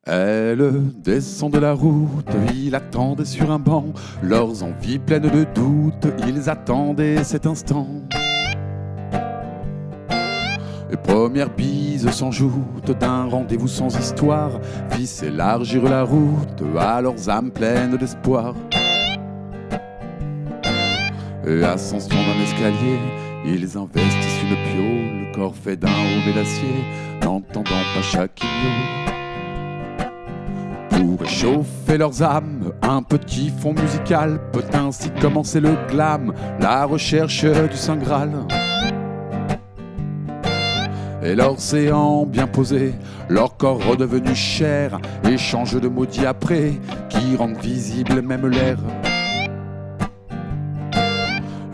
Elle descend de la route, il attendait sur un banc, leurs envies pleines de doutes, ils attendaient cet instant. Les premières bises sans joute d'un rendez-vous sans histoire fit s'élargir la route à leurs âmes pleines d'espoir. Et ascension d'un escalier, ils investissent une piole, corps fait d'un haut d'acier, n'entendant pas chaque ignore. Pour réchauffer leurs âmes, un petit fond musical peut ainsi commencer le glam, la recherche du Saint Graal. Et leur séant bien posé, leur corps redevenu chair, échange de maudits après, qui rendent visible même l'air.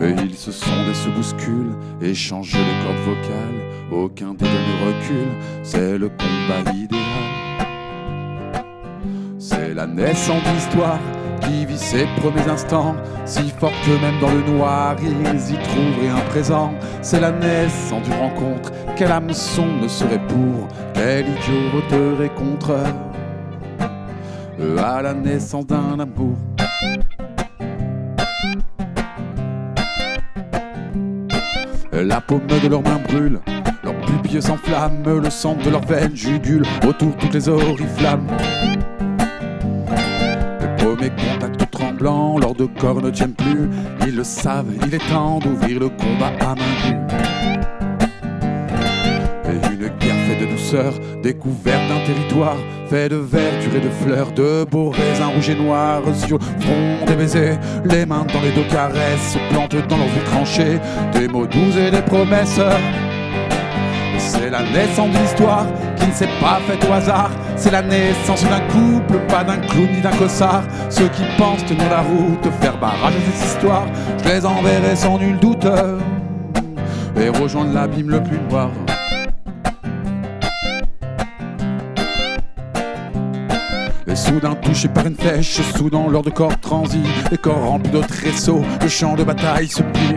Et ils se sondent et se bousculent, échangent les cordes vocales, aucun des deux ne recule, c'est le combat idéal. C'est la naissance d'histoire qui vit ses premiers instants, si fort que même dans le noir, ils y trouvent un présent. C'est la naissance d'une rencontre, quel hameçon ne serait pour, quel idiot voterait contre, à la naissance d'un amour. La paume de leurs mains brûle, leurs pupilles s'enflamment, le sang de leurs veines jugule, autour toutes les oriflammes. Les premiers contacts tremblants, leurs deux corps ne tiennent plus, ils le savent, il est temps d'ouvrir le combat à main nue. Et une guerre faite de douceur, découverte d'un territoire, fait de verdure et de fleurs, de beaux raisins rouges et noirs, sur le front des baisers, les mains dans les dos caresses, se plantent dans leurs vies tranchées, des mots doux et des promesses. C'est la naissance d'une histoire qui ne s'est pas faite au hasard, c'est la naissance d'un couple, pas d'un clown ni d'un cossard. Ceux qui pensent tenir la route, faire barrage à ces histoires, je les enverrai sans nul doute, et rejoindre l'abîme le plus noir. Et soudain touché par une flèche, soudain lors de corps transis, les corps remplis de tresseaux, le champ de bataille se plie.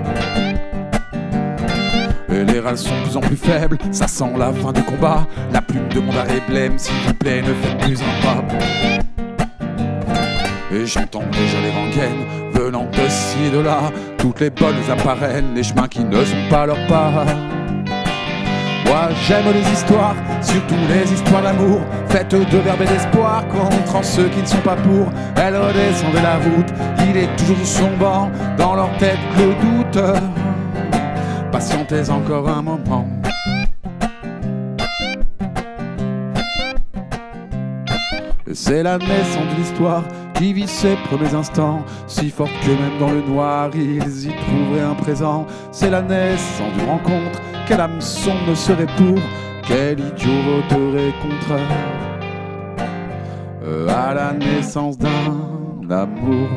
Et les râles sont de plus en plus faibles, ça sent la fin du combat. La plume de mon arrêt blême, s'il vous plaît, ne faites plus un pas. Et j'entends déjà les rengaines venant de ci et de là, toutes les bonnes apparennent, les chemins qui ne sont pas leur pas. Moi j'aime les histoires, surtout les histoires d'amour, faites de verbe et d'espoir contre ceux qui ne sont pas pour. Elle redescendait la route, il est toujours sur son banc, dans leur tête le doute. Patientez encore un moment. Et c'est la naissance de l'histoire qui vit ses premiers instants, si forte que même dans le noir ils y trouveraient un présent. C'est la naissance d'une rencontre, quel hameçon ne serait pour, quel idiot voterait contre, à la naissance d'un amour.